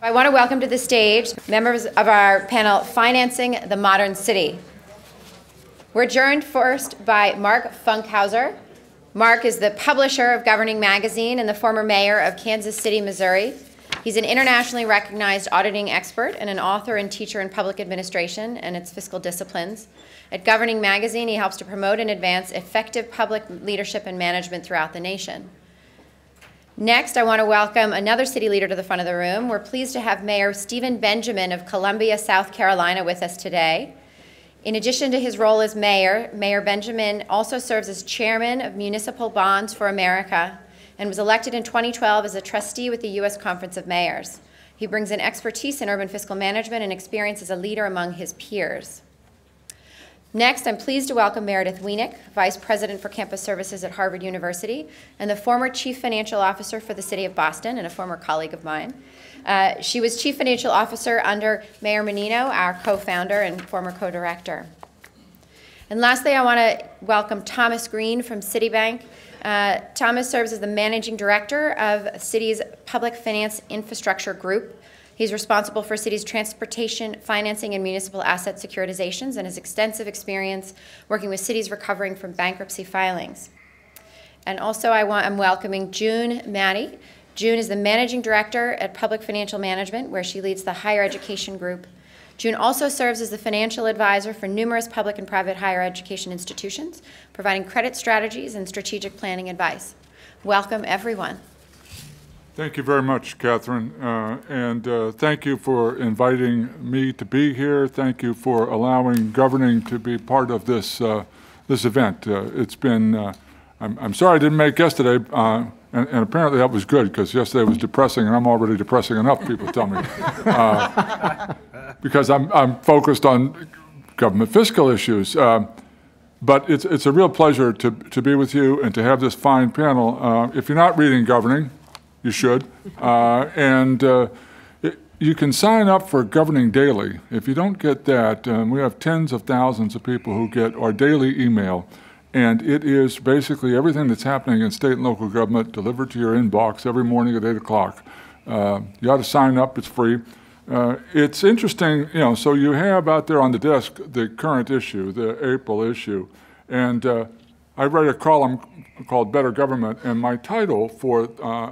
I want to welcome to the stage members of our panel, Financing the Modern City. We're joined first by Mark Funkhauser. Mark is the publisher of Governing Magazine and the former mayor of Kansas City, Missouri. He's an internationally recognized auditing expert and an author and teacher in public administration and its fiscal disciplines. At Governing Magazine, he helps to promote and advance effective public leadership and management throughout the nation. Next, I want to welcome another city leader to the front of the room. We're pleased to have Mayor Stephen Benjamin of Columbia, South Carolina with us today. In addition to his role as mayor, Mayor Benjamin also serves as chairman of Municipal Bonds for America and was elected in 2012 as a trustee with the U.S. Conference of Mayors. He brings an expertise in urban fiscal management and experience as a leader among his peers. Next, I'm pleased to welcome Meredith Wienick, Vice President for Campus Services at Harvard University and the former Chief Financial Officer for the City of Boston and a former colleague of mine. She was Chief Financial Officer under Mayor Menino, our co-founder and former co-director. And lastly, I want to welcome Thomas Green from Citibank. Thomas serves as the Managing Director of Citi's Public Finance Infrastructure Group. He's responsible for Citi's transportation, financing, and municipal asset securitizations and has extensive experience working with cities recovering from bankruptcy filings. And also I'm welcoming June Maddie. June is the Managing Director at Public Financial Management, where she leads the Higher Education Group. June also serves as the financial advisor for numerous public and private higher education institutions, providing credit strategies and strategic planning advice. Welcome, everyone. Thank you very much, Catherine, and thank you for inviting me to be here. Thank you for allowing Governing to be part of this this event. It's been, I'm sorry I didn't make yesterday, and apparently that was good because yesterday was depressing, and I'm already depressing enough, people tell me, because I'm focused on government fiscal issues. But it's a real pleasure to be with you and to have this fine panel. If you're not reading Governing, you should. You can sign up for Governing Daily. If you don't get that, we have tens of thousands of people who get our daily email. And it is basically everything that's happening in state and local government delivered to your inbox every morning at 8 o'clock. You ought to sign up. It's free. It's interesting, so you have out there on the desk the current issue, the April issue. And I write a column called Better Government, and my title for,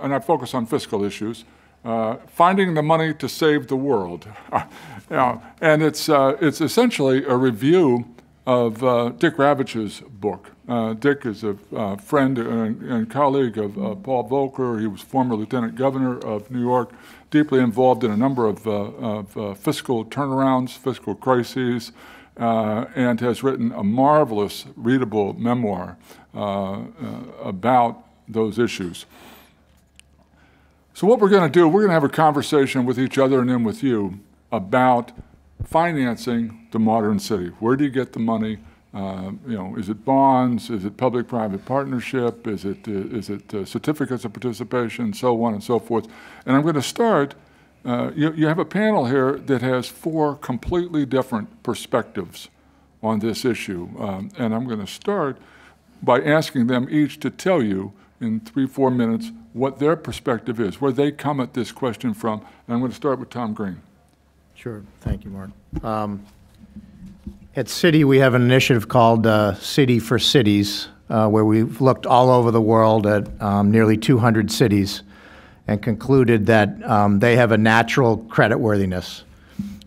and I focus on fiscal issues, Finding the Money to Save the World. And it's essentially a review of Dick Ravitch's book. Dick is a friend and colleague of Paul Volcker. He was former lieutenant governor of New York, deeply involved in a number of fiscal turnarounds, fiscal crises, and has written a marvelous, readable memoir about those issues. So what we're going to do, we're going to have a conversation with each other and then with you about financing the modern city. Where do you get the money? Is it bonds? Is it public-private partnership? Is it certificates of participation? So on and so forth. And I'm going to start. You have a panel here that has 4 completely different perspectives on this issue. And I'm going to start by asking them each to tell you in 3-4 minutes what their perspective is, where they come at this question from. And I'm going to start with Tom Green. Sure. Thank you, Mark. At Citi, we have an initiative called City for Cities, where we've looked all over the world at nearly 200 cities and concluded that they have a natural creditworthiness.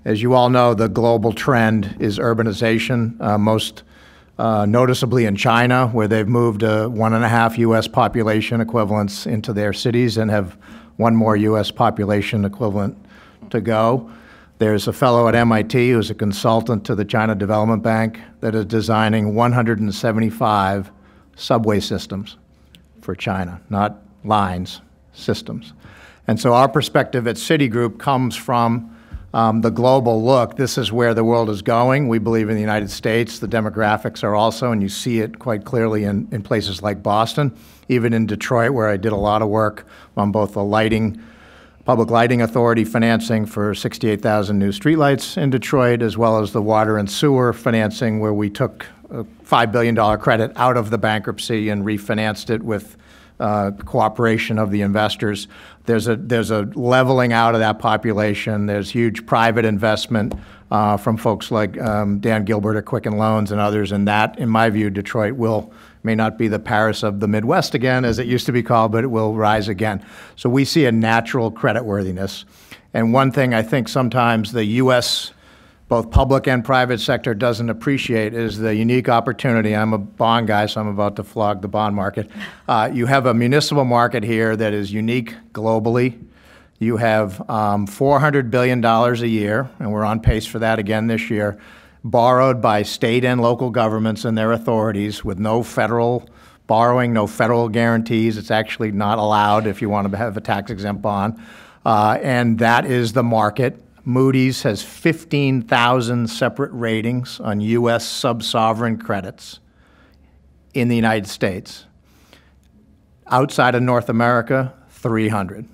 As you all know, the global trend is urbanization, most noticeably in China, where they've moved 1.5 U.S. population equivalents into their cities and have 1 more U.S. population equivalent to go. There's a fellow at MIT who's a consultant to the China Development Bank that is designing 175 subway systems for China, not lines, systems. And so our perspective at Citigroup comes from the global look. This is where the world is going. We believe in the United States. The demographics are also, and you see it quite clearly in places like Boston, even in Detroit, where I did a lot of work on both the Public Lighting Authority financing for 68,000 new streetlights in Detroit, as well as the water and sewer financing, where we took a $5 billion credit out of the bankruptcy and refinanced it with cooperation of the investors. There's a leveling out of that population. There's huge private investment from folks like Dan Gilbert at Quicken Loans and others, and that, in my view, Detroit may not be the Paris of the Midwest again, as it used to be called, but it will rise again. So we see a natural creditworthiness. And one thing I think sometimes the U.S., both public and private sector, doesn't appreciate is the unique opportunity. I'm a bond guy, so I'm about to flog the bond market. You have a municipal market here that is unique globally. You have $400 billion a year, and we're on pace for that again this year, borrowed by state and local governments and their authorities with no federal borrowing, no federal guarantees. It's actually not allowed if you want to have a tax-exempt bond. And that is the market. Moody's has 15,000 separate ratings on U.S. sub-sovereign credits in the United States. Outside of North America, 300.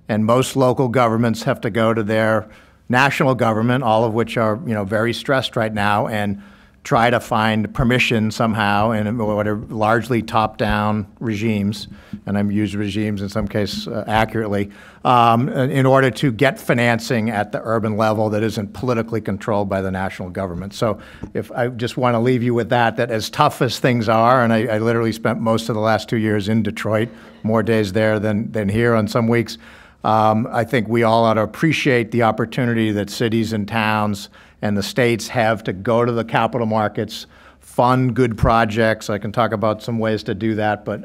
And most local governments have to go to their national government, all of which are, very stressed right now, and try to find permission somehow in what are largely top-down regimes, and I'm using regimes in some cases accurately, in order to get financing at the urban level that isn't politically controlled by the national government. So if I just want to leave you with that as tough as things are, and I literally spent most of the last 2 years in Detroit, more days there than here on some weeks, I think we all ought to appreciate the opportunity that cities and towns and the states have to go to the capital markets, fund good projects. I can talk about some ways to do that, but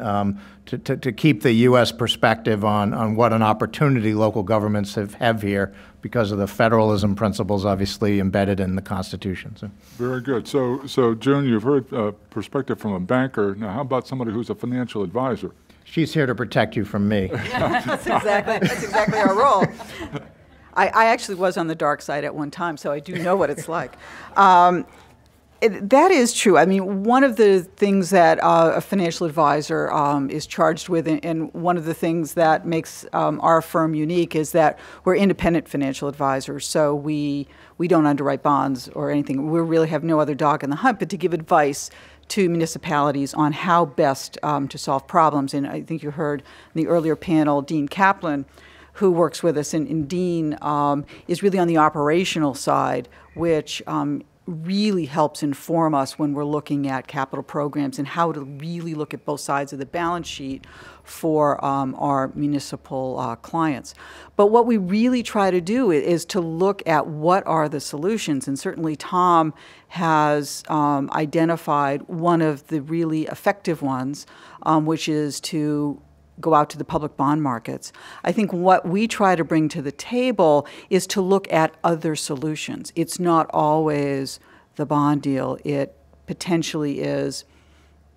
to keep the U.S. perspective on what an opportunity local governments have here because of the federalism principles obviously embedded in the Constitution. So. Very good. So June, you've heard perspective from a banker. Now, how about somebody who's a financial advisor? She's here to protect you from me. That's exactly our role. I actually was on the dark side at one time, so I do know what it's like. That is true. I mean, one of the things that a financial advisor is charged with, and one of the things that makes our firm unique is that we're independent financial advisors. So we don't underwrite bonds or anything. We really have no other dog in the hunt but to give advice to municipalities on how best to solve problems. And I think you heard in the earlier panel, Dean Kaplan, who works with us, and Dean is really on the operational side, which really helps inform us when we're looking at capital programs and how to really look at both sides of the balance sheet for our municipal clients. But what we really try to do is to look at what are the solutions, and certainly Tom has identified one of the really effective ones, which is to go out to the public bond markets. I think what we try to bring to the table is to look at other solutions. It's not always the bond deal. It potentially is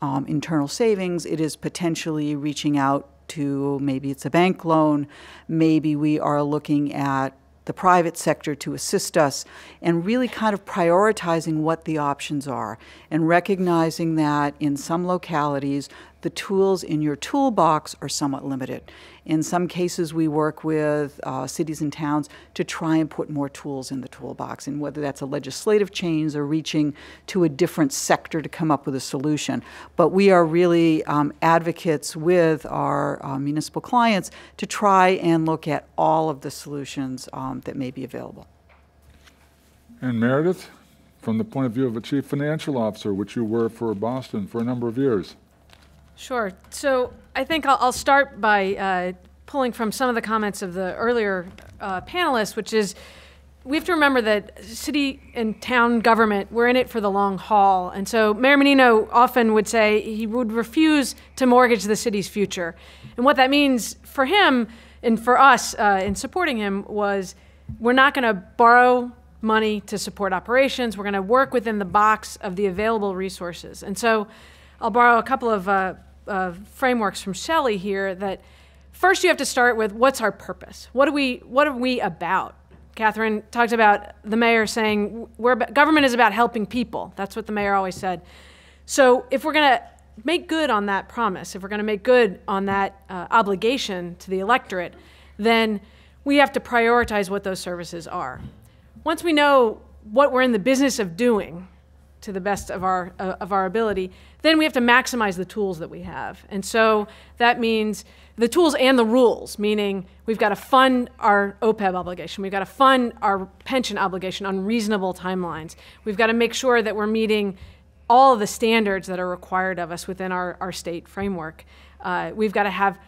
internal savings. It is potentially reaching out to, maybe it's a bank loan. Maybe we are looking at the private sector to assist us, and really kind of prioritizing what the options are and recognizing that in some localities the tools in your toolbox are somewhat limited. In some cases we work with cities and towns to try and put more tools in the toolbox, and whether that's a legislative change or reaching to a different sector to come up with a solution. But we are really advocates with our municipal clients to try and look at all of the solutions that may be available. And Meredith, from the point of view of a chief financial officer, which you were for Boston for a number of years. Sure. So I think I'll start by pulling from some of the comments of the earlier panelists, which is we have to remember that city and town government, we're in it for the long haul. And so Mayor Menino often would say he would refuse to mortgage the city's future. And what that means for him and for us in supporting him was we're not going to borrow money to support operations. We're going to work within the box of the available resources. And so I'll borrow a couple of frameworks from Shelley here. That first you have to start with what's our purpose? What are we about? Catherine talked about the mayor saying government is about helping people. That's what the mayor always said. So if we're going to make good on that promise, if we're going to make good on that obligation to the electorate, then we have to prioritize what those services are. Once we know what we're in the business of doing, to the best of our ability, then we have to maximize the tools that we have. And so that means the tools and the rules, meaning we've got to fund our OPEB obligation, we've got to fund our pension obligation on reasonable timelines. We've got to make sure that we're meeting all of the standards that are required of us within our state framework. We've got to have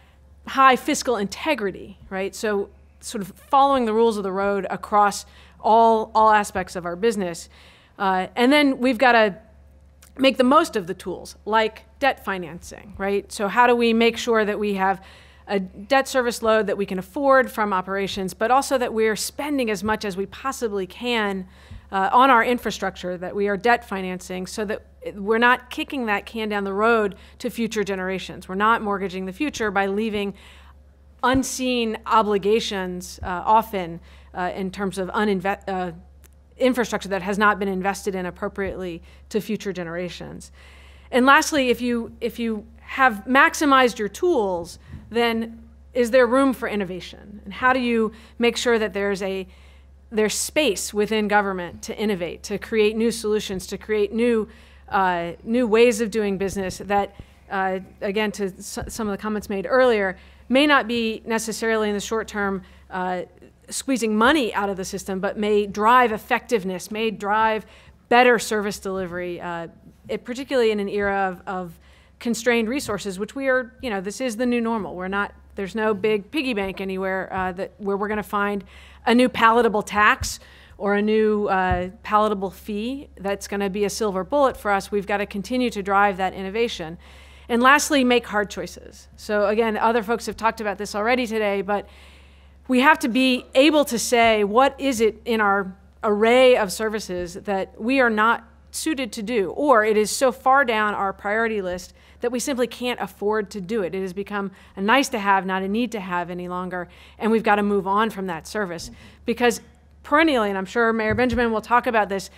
high fiscal integrity, right? So sort of following the rules of the road across all aspects of our business. And then we've got to make the most of the tools, like debt financing, right? So how do we make sure that we have a debt service load that we can afford from operations, but also that we're spending as much as we possibly can on our infrastructure, that we are debt financing, so that we're not kicking that can down the road to future generations. We're not mortgaging the future by leaving unseen obligations often in terms of infrastructure that has not been invested in appropriately to future generations. And lastly, if you have maximized your tools, then is there room for innovation? And how do you make sure that there's space within government to innovate, to create new solutions, to create new ways of doing business that, again, to some of the comments made earlier, may not be necessarily in the short term squeezing money out of the system, but may drive effectiveness, may drive better service delivery, particularly in an era of constrained resources, which we are, this is the new normal. There's no big piggy bank anywhere where we're going to find a new palatable tax or a new palatable fee that's going to be a silver bullet for us. We've got to continue to drive that innovation. And lastly, make hard choices. So again, other folks have talked about this already today, but we have to be able to say, what is it in our array of services that we are not suited to do, or it is so far down our priority list that we simply can't afford to do it. It has become a nice to have, not a need to have any longer, and we've got to move on from that service. Because perennially, and I'm sure Mayor Benjamin will talk about this,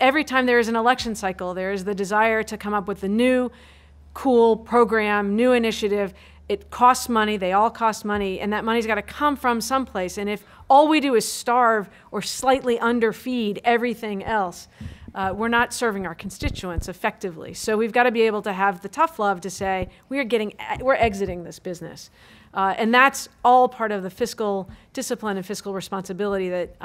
every time there is an election cycle, there is the desire to come up with a new, cool program, new initiative. It costs money, they all cost money, and that money's got to come from someplace. And if all we do is starve or slightly underfeed everything else, we're not serving our constituents effectively. So we've got to be able to have the tough love to say, we're exiting this business. And that's all part of the fiscal discipline and fiscal responsibility that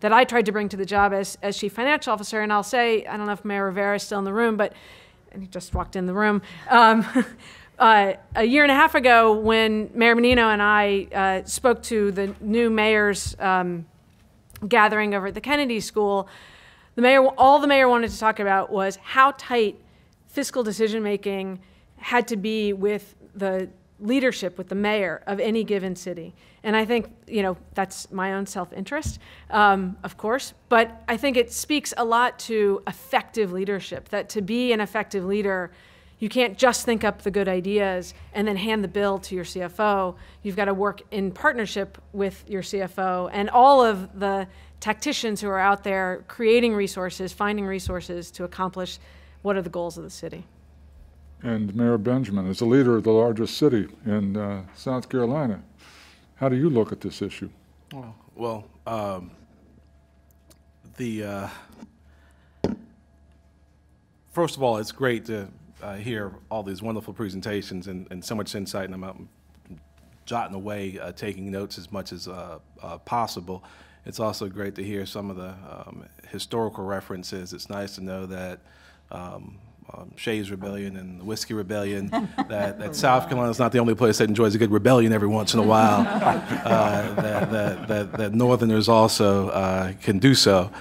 I tried to bring to the job as Chief Financial Officer. And I'll say, I don't know if Mayor Rivera is still in the room, and he just walked in the room. A year and a half ago, when Mayor Menino and I spoke to the new mayor's gathering over at the Kennedy School, all the mayor wanted to talk about was how tight fiscal decision-making had to be with the leadership, with the mayor of any given city. And I think, that's my own self-interest, of course, but I think it speaks a lot to effective leadership, that to be an effective leader, you can't just think up the good ideas and then hand the bill to your CFO. You've got to work in partnership with your CFO and all of the tacticians who are out there creating resources, finding resources to accomplish what are the goals of the city. And Mayor Benjamin, as a leader of the largest city in South Carolina, how do you look at this issue? Well, first of all, it's great to hear all these wonderful presentations and so much insight, and I'm out jotting away, taking notes as much as possible. It's also great to hear some of the historical references. It's nice to know that Shays Rebellion and the Whiskey Rebellion, that South Carolina is not the only place that enjoys a good rebellion every once in a while, that Northerners also can do so.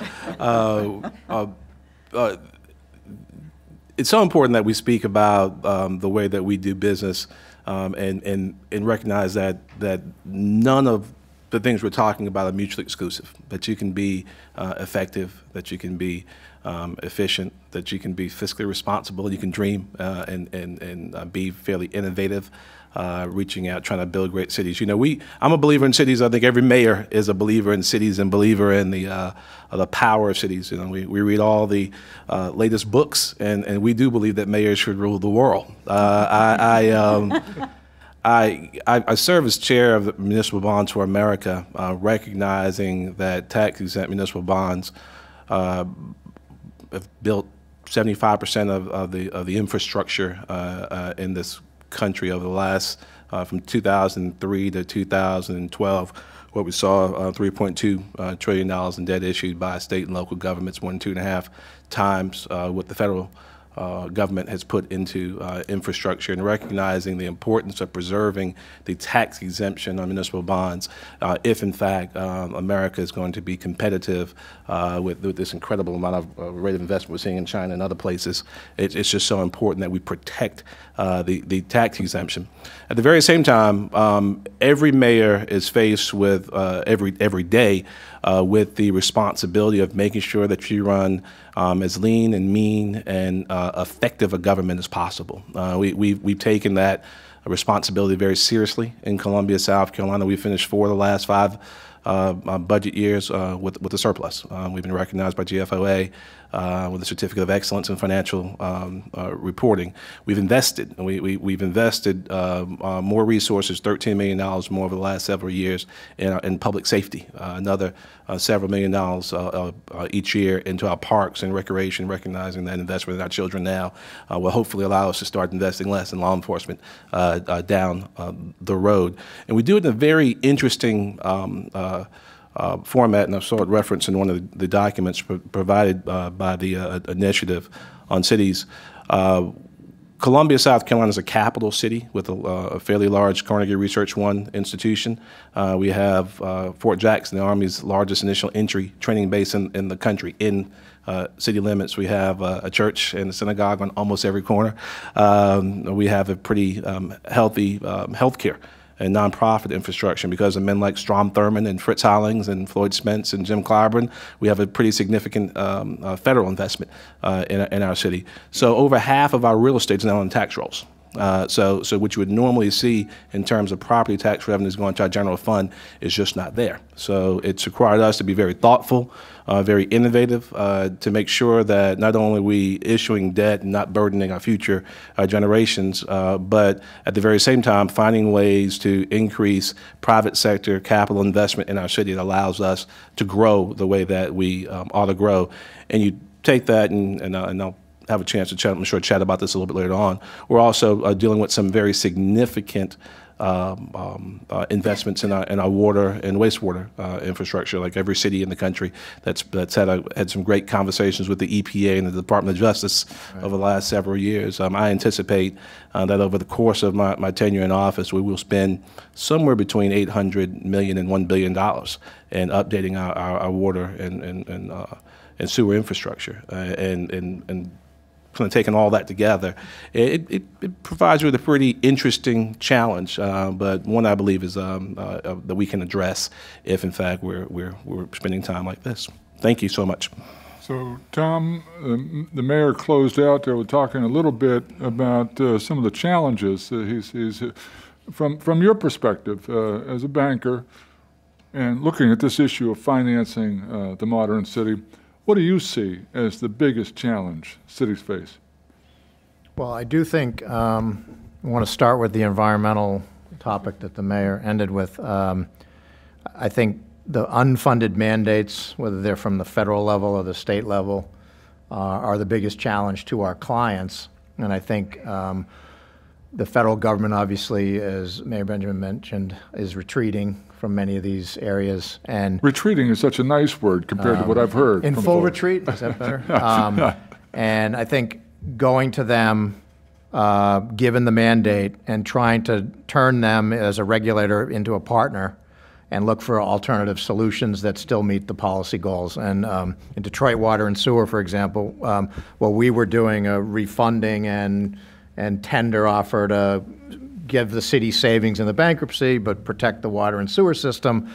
It's so important that we speak about the way that we do business and recognize that none of the things we're talking about are mutually exclusive, that you can be effective, that you can be efficient, that you can be fiscally responsible, you can dream and be fairly innovative, reaching out, trying to build great cities. I'm a believer in cities. I think every mayor is a believer in cities and believer in the power of cities. We read all the latest books, and we do believe that mayors should rule the world. I serve as chair of the Municipal Bonds for America, recognizing that tax-exempt municipal bonds have built 75% of the infrastructure in this country over the last from 2003 to 2012. What we saw, $3.2 trillion in debt issued by state and local governments, 1 to 2.5 times what the federal government has put into infrastructure, and recognizing the importance of preserving the tax exemption on municipal bonds if, in fact, America is going to be competitive with this incredible amount of rate of investment we're seeing in China and other places. It's just so important that we protect the tax exemption. At the very same time, every mayor is faced with every day with the responsibility of making sure that you run as lean and mean and effective a government as possible. We've taken that responsibility very seriously in Columbia, South Carolina. We finished 4 of the last 5 budget years with a surplus. We've been recognized by GFOA with a Certificate of Excellence in Financial Reporting. We've invested. We've invested more resources, $13 million more over the last several years in public safety, another several $1 million each year into our parks and recreation, recognizing that investment in our children now will hopefully allow us to start investing less in law enforcement down the road. And we do it in a very interesting format, and I saw it referenced in one of the documents provided by the Initiative on Cities. Columbia, South Carolina is a capital city with a fairly large Carnegie Research One institution. We have Fort Jackson, the Army's largest initial entry training base in the country. In city limits, we have a church and a synagogue on almost every corner. We have a pretty healthy healthcare and nonprofit infrastructure because of men like Strom Thurmond and Fritz Hollings and Floyd Spence and Jim Clyburn. We have a pretty significant federal investment in our city. So over half of our real estate is now on tax rolls. So what you would normally see in terms of property tax revenues going to our general fund is just not there. So it's required us to be very thoughtful, very innovative, to make sure that not only are we issuing debt and not burdening our future generations, but at the very same time finding ways to increase private sector capital investment in our city that allows us to grow the way that we ought to grow. And you take that, and I'll have a chance to chat, I'm sure, chat about this a little bit later on. We're also dealing with some very significant investments in our water and wastewater infrastructure. Like every city in the country that's had some great conversations with the EPA and the Department of Justice over the last several years. I anticipate that over the course of my tenure in office, we will spend somewhere between $800 million and $1 billion in updating our water and sewer infrastructure and kind of taking all that together, it provides you with a pretty interesting challenge, but one I believe is that we can address if, in fact, we're spending time like this. Thank you so much. So, Tom, the mayor closed out there with talking a little bit about some of the challenges. He's from your perspective as a banker and looking at this issue of financing the modern city, what do you see as the biggest challenge cities face? Well, I do think I want to start with the environmental topic that the mayor ended with. I think the unfunded mandates, whether they're from the federal level or the state level, are the biggest challenge to our clients. And I think the federal government, obviously, as Mayor Benjamin mentioned, is retreating from many of these areas. And retreating is such a nice word compared to what I've heard. In full retreat, is that better? And I think going to them, given the mandate, and trying to turn them as a regulator into a partner and look for alternative solutions that still meet the policy goals. And in Detroit Water and Sewer, for example, while we were doing a refunding and tender offer to give the city savings in the bankruptcy but protect the water and sewer system,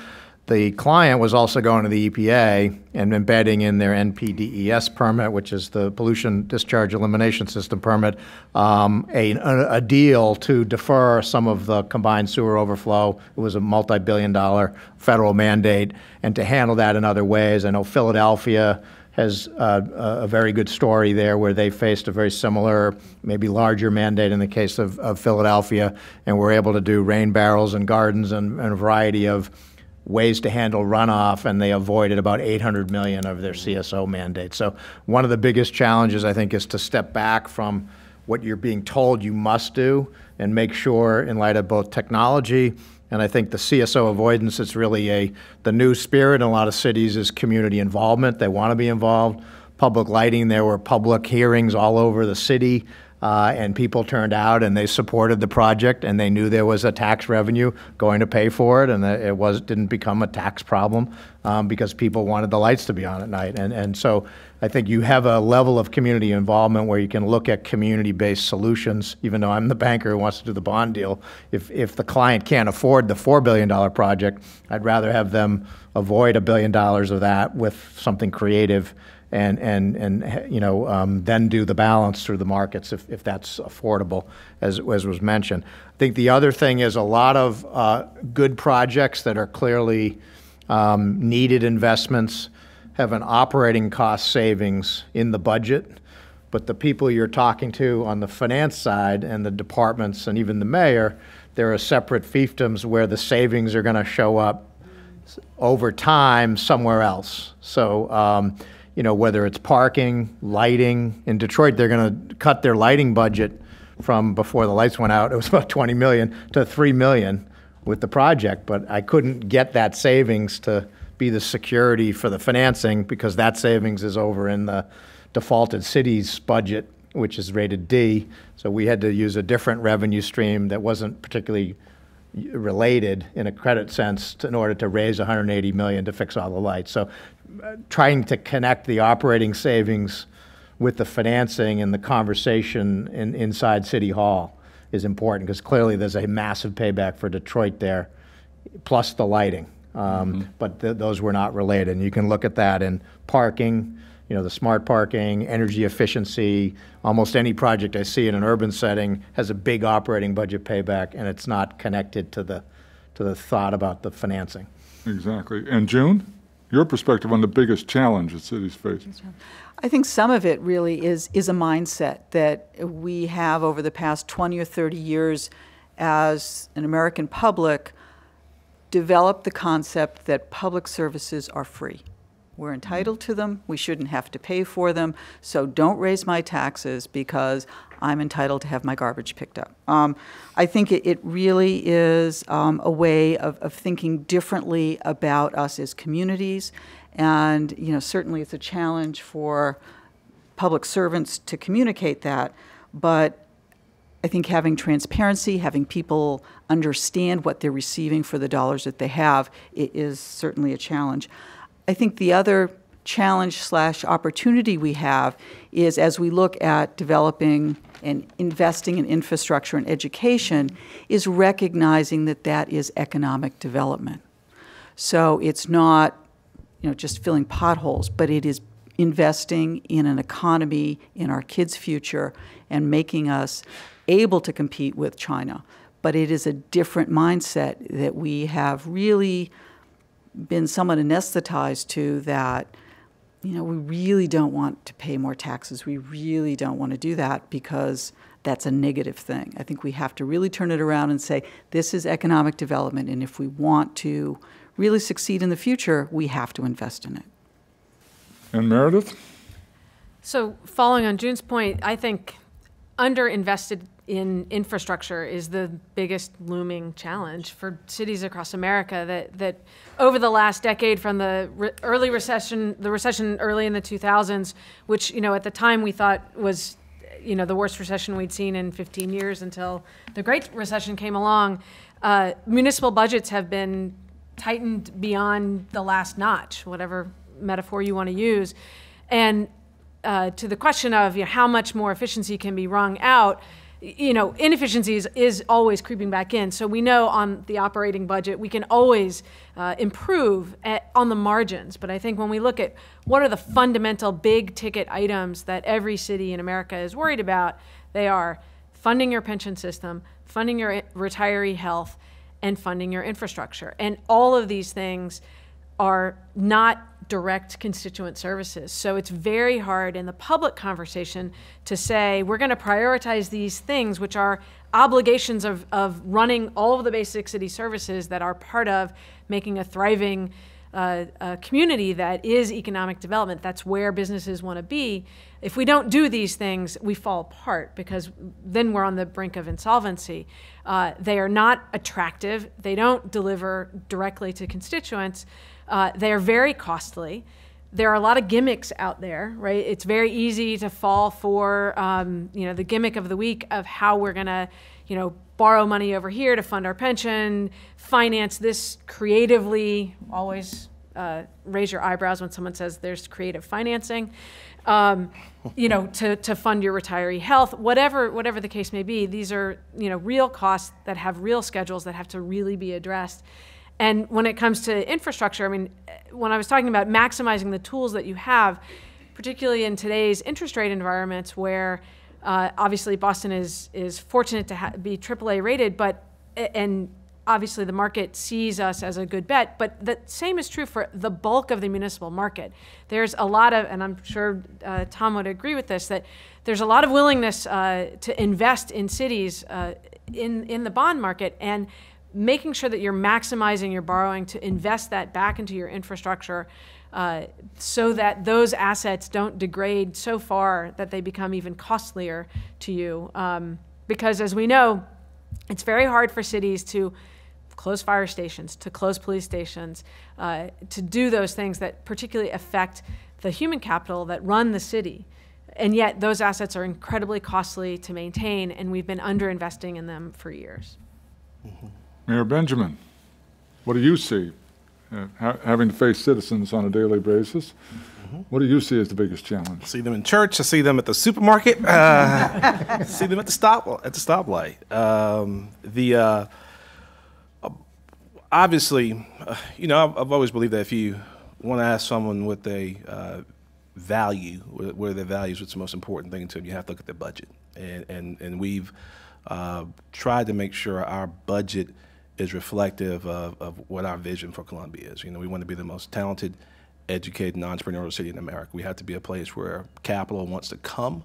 the client was also going to the EPA and embedding in their NPDES permit, which is the Pollution Discharge Elimination System permit, a deal to defer some of the combined sewer overflow. It was a multi-billion-dollar federal mandate, and to handle that in other ways. I know Philadelphia has a very good story there where they faced a very similar, maybe larger mandate in the case of Philadelphia, and were able to do rain barrels and gardens and a variety of ways to handle runoff, and they avoided about $800 million of their CSO mandate. So one of the biggest challenges, I think, is to step back from what you're being told you must do and make sure, in light of both technology and I think the CSO avoidance, it's really the new spirit in a lot of cities is community involvement. They want to be involved. Public lighting, there were public hearings all over the city, and people turned out and they supported the project, and they knew there was a tax revenue going to pay for it, and that didn't become a tax problem because people wanted the lights to be on at night. And so I think you have a level of community involvement where you can look at community-based solutions, even though I'm the banker who wants to do the bond deal. If the client can't afford the $4 billion project, I'd rather have them avoid $1 billion of that with something creative and then do the balance through the markets if that's affordable, as was mentioned. I think the other thing is a lot of good projects that are clearly needed investments have an operating cost savings in the budget, but the people you're talking to on the finance side and the departments and even the mayor, there are separate fiefdoms where the savings are going to show up over time somewhere else. So, whether it's parking, lighting. In Detroit, they're going to cut their lighting budget from before the lights went out. It was about $20 million to $3 million with the project, but I couldn't get that savings to be the security for the financing because that savings is over in the defaulted city's budget, which is rated D. So we had to use a different revenue stream that wasn't particularly related in a credit sense in order to raise $180 million to fix all the lights. So trying to connect the operating savings with the financing and the conversation inside City Hall is important because clearly there's a massive payback for Detroit there, plus the lighting. But those were not related. And you can look at that in parking, the smart parking, energy efficiency. Almost any project I see in an urban setting has a big operating budget payback, and it's not connected to the thought about the financing. Exactly. And June, your perspective on the biggest challenge that cities face? I think some of it really is a mindset that we have over the past 20 or 30 years as an American public developed the concept that public services are free. We're entitled to them. We shouldn't have to pay for them. So don't raise my taxes because I'm entitled to have my garbage picked up. I think it really is a way of thinking differently about us as communities. And certainly it's a challenge for public servants to communicate that. But I think having transparency, having people understand what they're receiving for the dollars that they have is certainly a challenge. I think the other challenge/opportunity we have is as we look at developing and investing in infrastructure and education is recognizing that that is economic development. So it's not just filling potholes, but it is investing in an economy, in our kids' future, and making us able to compete with China. But it is a different mindset that we have really been somewhat anesthetized to, that we really don't want to pay more taxes. We really don't want to do that because that's a negative thing. I think we have to really turn it around and say, this is economic development, and if we want to really succeed in the future, we have to invest in it. And Meredith? So following on June's point, I think underinvested in infrastructure is the biggest looming challenge for cities across America that over the last decade, from the early recession, the recession early in the 2000s, which, at the time we thought was, the worst recession we'd seen in 15 years until the Great Recession came along, municipal budgets have been tightened beyond the last notch, whatever metaphor you want to use. And to the question of how much more efficiency can be wrung out, inefficiency is always creeping back in. So we know on the operating budget, we can always improve on the margins. But I think when we look at what are the fundamental big ticket items that every city in America is worried about, they are funding your pension system, funding your retiree health, and funding your infrastructure. And all of these things are not direct constituent services. So it's very hard in the public conversation to say, we're going to prioritize these things, which are obligations of running all of the basic city services that are part of making a thriving community that is economic development. That's where businesses want to be. If we don't do these things, we fall apart because then we're on the brink of insolvency. They are not attractive. They don't deliver directly to constituents. They are very costly. There are a lot of gimmicks out there, right? It's very easy to fall for, the gimmick of the week of how we're going to, borrow money over here to fund our pension, finance this creatively. Always raise your eyebrows when someone says there's creative financing, to fund your retiree health, whatever the case may be. These are, real costs that have real schedules that have to really be addressed. And when it comes to infrastructure, I mean, when I was talking about maximizing the tools that you have, particularly in today's interest rate environments where obviously Boston is fortunate to be AAA rated, and obviously the market sees us as a good bet, but the same is true for the bulk of the municipal market. There's a lot of, and I'm sure Tom would agree with this, that there's a lot of willingness to invest in cities in the bond market, and making sure that you're maximizing your borrowing to invest that back into your infrastructure so that those assets don't degrade so far that they become even costlier to you. Because as we know, it's very hard for cities to close fire stations, to close police stations, to do those things that particularly affect the human capital that run the city. And yet those assets are incredibly costly to maintain, and we've been underinvesting in them for years. Mm-hmm. Mayor Benjamin, what do you see? Having to face citizens on a daily basis, what do you see as the biggest challenge? I see them in church. I see them at the supermarket. I see them at the stoplight. Obviously, I've always believed that if you want to ask someone what they value, what are their values, what's the most important thing to them, you have to look at their budget. And we've tried to make sure our budget is reflective of what our vision for Columbia is. We want to be the most talented, educated, and entrepreneurial city in America. We have to be a place where capital wants to come,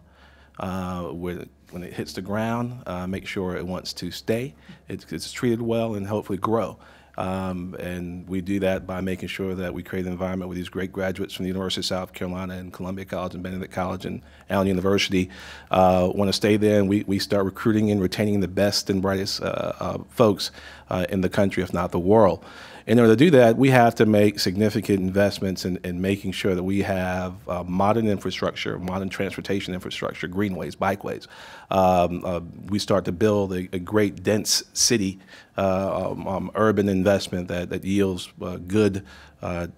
when it hits the ground, make sure it wants to stay, it's treated well, and hopefully grow. And we do that by making sure that we create an environment where these great graduates from the University of South Carolina and Columbia College and Benedict College and Allen University want to stay there, and we start recruiting and retaining the best and brightest folks in the country, if not the world. In order to do that, we have to make significant investments in making sure that we have modern infrastructure, modern transportation infrastructure, greenways, bikeways. We start to build a great, dense city, urban investment that yields good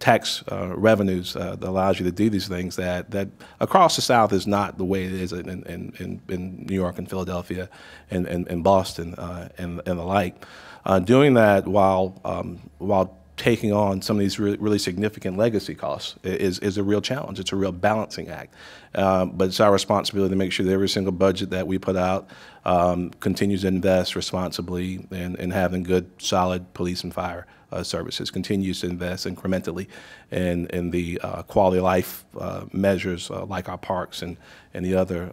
tax revenues that allows you to do these things that across the South is not the way it is in New York and Philadelphia and Boston and the like. Doing that while taking on some of these really significant legacy costs is a real challenge. It's a real balancing act. But it's our responsibility to make sure that every single budget that we put out continues to invest responsibly in having good, solid police and fire services, continues to invest incrementally in the quality of life measures like our parks and the other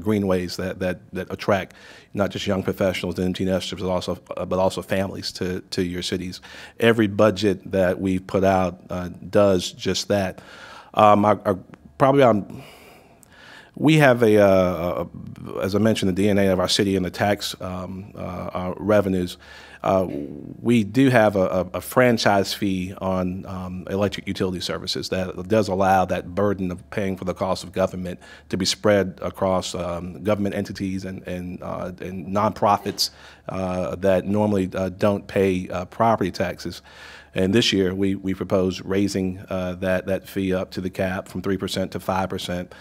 greenways that attract not just young professionals and empty nesters, but also families to your cities. Every budget that we put out does just that. We have as I mentioned, the DNA of our city and the tax revenues. We do have a franchise fee on electric utility services that does allow that burden of paying for the cost of government to be spread across government entities and nonprofits that normally don't pay property taxes. And this year, we propose raising that fee up to the cap from 3% to 5%,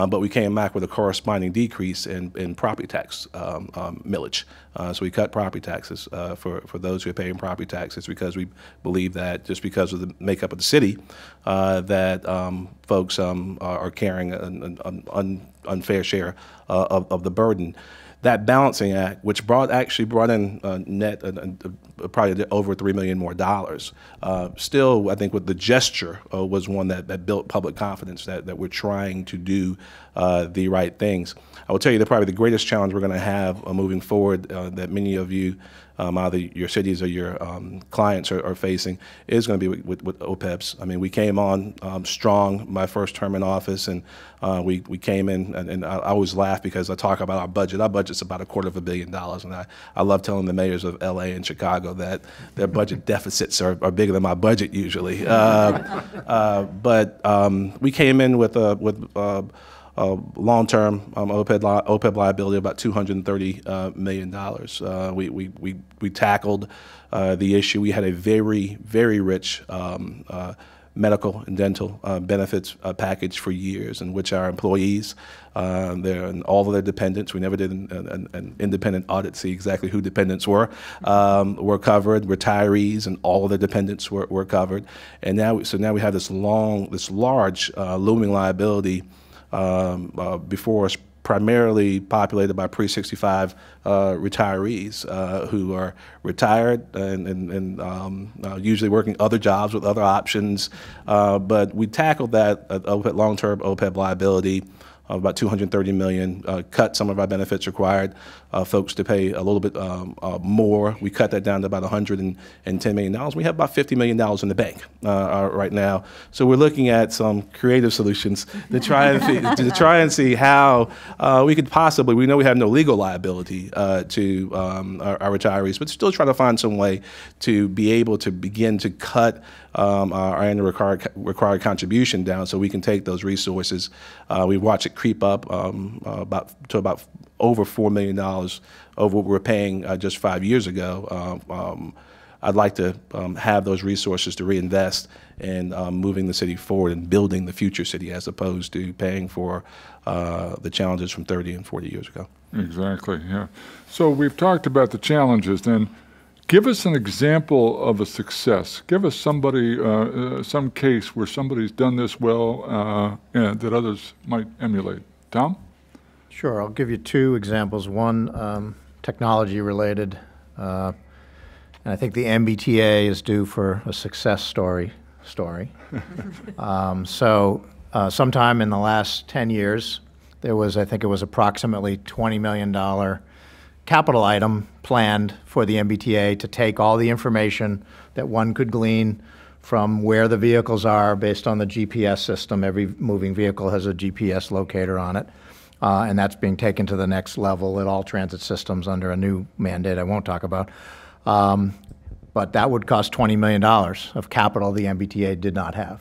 but we came back with a corresponding decrease in property tax millage. So we cut property taxes for those who are paying property taxes because we believe that just because of the makeup of the city, that folks are carrying an unfair share of the burden. that balancing act, which actually brought in net probably over $3 million more dollars, still, I think, with the gesture was one that built public confidence that we're trying to do the right things. I will tell you that probably the greatest challenge we're going to have moving forward that many of you, either your cities or your clients are facing, is going to be with OPEBs. I mean, we came on strong my first term in office, and we came in, and I always laugh because I talk about our budget. Our budget's about $250 million, and I love telling the mayors of LA and Chicago that their budget deficits are bigger than my budget usually. But we came in with long-term OPEB liability of about $230 million. We tackled the issue. We had a very, very rich medical and dental benefits package for years, in which our employees, and all of their dependents, we never did an independent audit to see exactly who dependents were covered. Retirees and all of their dependents were covered. And now we have this large looming liability before us, primarily populated by pre-65 retirees who are retired and usually working other jobs with other options. But we tackled that long-term OPEB liability of about $230 million, cut some of our benefits required folks to pay a little bit more. We cut that down to about $110 million. We have about $50 million in the bank right now. So we're looking at some creative solutions to try and see how we could possibly, we know we have no legal liability to our retirees, but still try to find some way to be able to begin to cut our annual required contribution down, so we can take those resources. We watch it creep up to about over $4 million over what we were paying just 5 years ago. I'd like to have those resources to reinvest in moving the city forward and building the future city, as opposed to paying for the challenges from 30 and 40 years ago. Exactly, yeah. So we've talked about the challenges. Then give us an example of a success. Give us somebody, some case where somebody's done this well and that others might emulate. Tom? Sure, I'll give you two examples. One, technology related, and I think the MBTA is due for a success story. Sometime in the last 10 years, there was, I think it was approximately $20 million capital item planned for the MBTA to take all the information that one could glean from where the vehicles are based on the GPS system. Every moving vehicle has a GPS locator on it. And that's being taken to the next level at all transit systems under a new mandate I won't talk about. But that would cost $20 million of capital the MBTA did not have.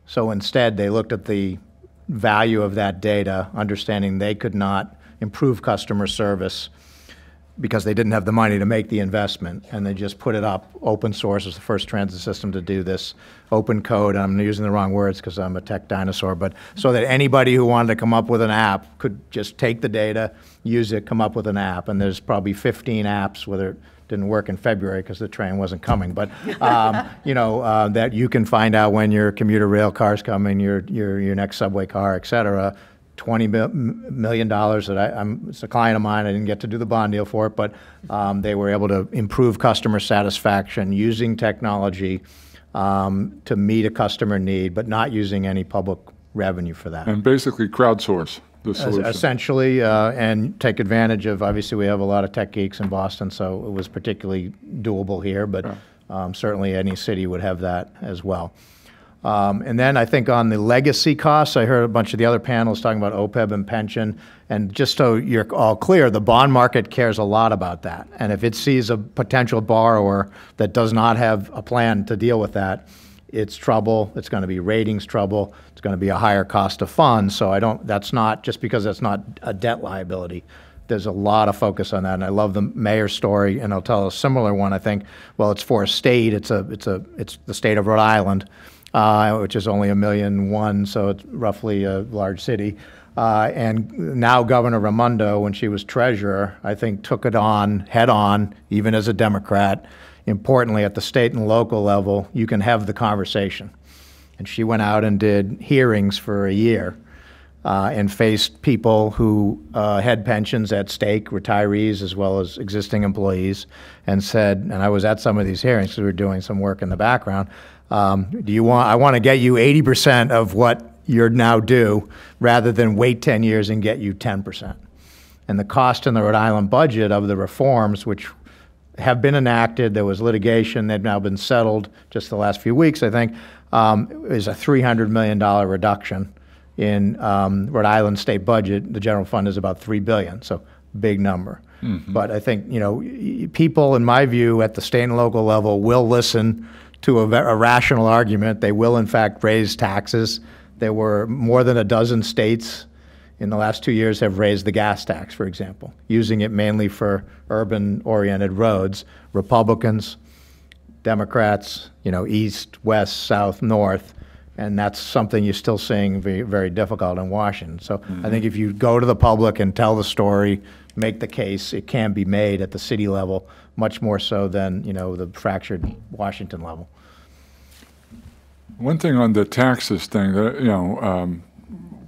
So instead, they looked at the value of that data, understanding they could not improve customer service because they didn't have the money to make the investment, and they just put it up. Open source was the first transit system to do this. Open code, I'm using the wrong words because I'm a tech dinosaur, but so that anybody who wanted to come up with an app could just take the data, use it, come up with an app. And there's probably 15 apps, whether it didn't work in February because the train wasn't coming, but that you can find out when your commuter rail car's coming, your next subway car, et cetera. $20 million that it's a client of mine. I didn't get to do the bond deal for it, but they were able to improve customer satisfaction using technology to meet a customer need, but not using any public revenue for that. And basically crowdsource the solution. Essentially, and take advantage of, obviously we have a lot of tech geeks in Boston, so it was particularly doable here, but certainly any city would have that as well. And then I think on the legacy costs, I heard a bunch of the other panels talking about OPEB and pension. And just so you're all clear, the bond market cares a lot about that. And if it sees a potential borrower that does not have a plan to deal with that, it's trouble. It's going to be ratings trouble. It's going to be a higher cost of funds. So that's not, just because that's not a debt liability. There's a lot of focus on that, and I love the mayor's story, and I'll tell a similar one. I think, well, it's for a state. It's the state of Rhode Island. Which is only 1.1 million, so it's roughly a large city. And now Governor Raimondo, when she was treasurer, I think took it on, head on, even as a Democrat. Importantly, at the state and local level, you can have the conversation. And she went out and did hearings for a year and faced people who had pensions at stake, retirees as well as existing employees, and said, and I was at some of these hearings because we were doing some work in the background, I want to get you 80% of what you're now due rather than wait 10 years and get you 10%. And the cost in the Rhode Island budget of the reforms, which have been enacted, there was litigation, they've now been settled just the last few weeks, I think, is a $300 million reduction in Rhode Island state budget. The general fund is about $3 billion, so big number. Mm-hmm. But I think, people, in my view, at the state and local level will listen to a rational argument. They will, in fact, raise taxes. There were more than a dozen states in the last 2 years have raised the gas tax, for example, using it mainly for urban-oriented roads. Republicans, Democrats, east, west, south, north, and that's something you're still seeing very, very difficult in Washington. So I think if you go to the public and tell the story, make the case, it can be made at the city level, much more so than, the fractured Washington level. One thing on the taxes thing, that,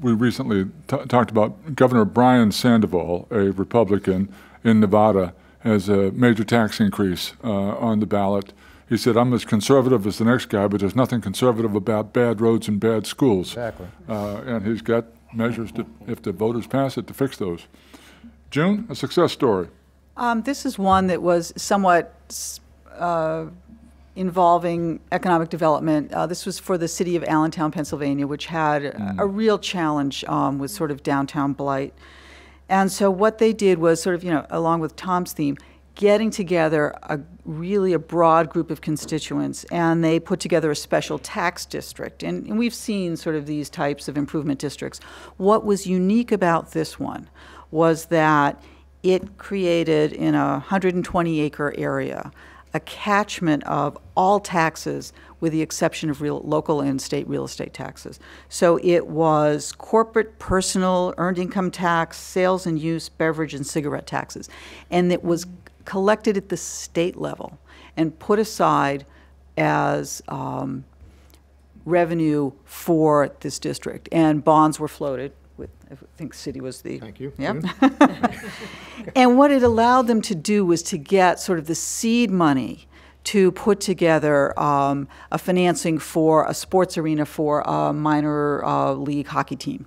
we recently talked about Governor Brian Sandoval, a Republican in Nevada, has a major tax increase on the ballot. He said, I'm as conservative as the next guy, but there's nothing conservative about bad roads and bad schools. Exactly. And he's got measures, if the voters pass it, to fix those. June, a success story. This is one that was somewhat involving economic development. This was for the city of Allentown, Pennsylvania, which had a real challenge with sort of downtown blight. And so what they did was sort of, along with Tom's theme, getting together really a broad group of constituents, and they put together a special tax district. And we've seen sort of these types of improvement districts. What was unique about this one was that it created, in a 120-acre area, a catchment of all taxes with the exception of local and state real estate taxes. So it was corporate, personal, earned income tax, sales and use, beverage and cigarette taxes. And it was collected at the state level and put aside as revenue for this district. And bonds were floated. I think city was the... Thank you. Yep. And what it allowed them to do was to get sort of the seed money to put together a financing for a sports arena for a minor league hockey team.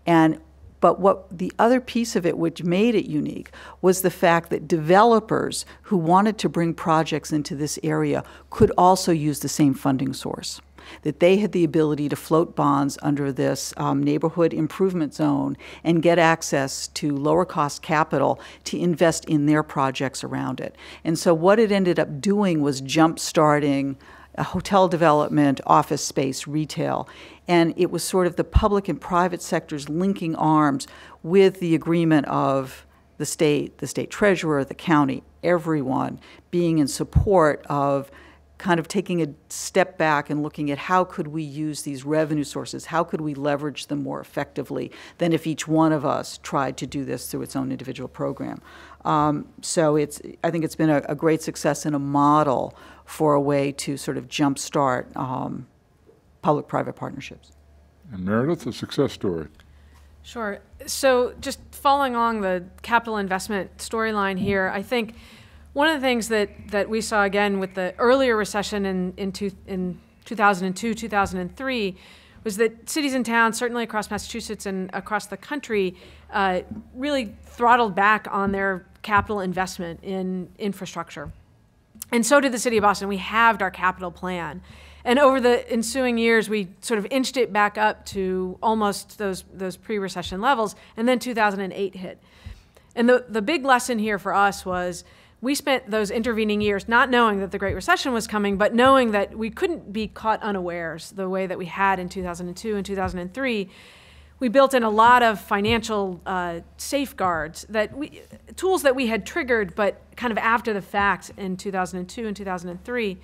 But what the other piece of it, which made it unique, was the fact that developers who wanted to bring projects into this area could also use the same funding source. That they had the ability to float bonds under this neighborhood improvement zone and get access to lower cost capital to invest in their projects around it. And so what it ended up doing was jump-starting hotel development, office space, retail. And it was sort of the public and private sectors linking arms with the agreement of the state treasurer, the county, everyone being in support of kind of taking a step back and looking at how could we use these revenue sources, how could we leverage them more effectively than if each one of us tried to do this through its own individual program. So I think it's been a great success and a model for a way to sort of jumpstart public-private partnerships. And Meredith, a success story. Sure. So just following along the capital investment storyline here, I think one of the things that we saw again with the earlier recession in 2002, 2003, was that cities and towns, certainly across Massachusetts and across the country, really throttled back on their capital investment in infrastructure. And so did the city of Boston. We halved our capital plan. And over the ensuing years, we sort of inched it back up to almost those pre-recession levels, and then 2008 hit. And the big lesson here for us was we spent those intervening years not knowing that the Great Recession was coming, but knowing that we couldn't be caught unawares the way that we had in 2002 and 2003. We built in a lot of financial safeguards, tools that we had triggered, but kind of after the fact in 2002 and 2003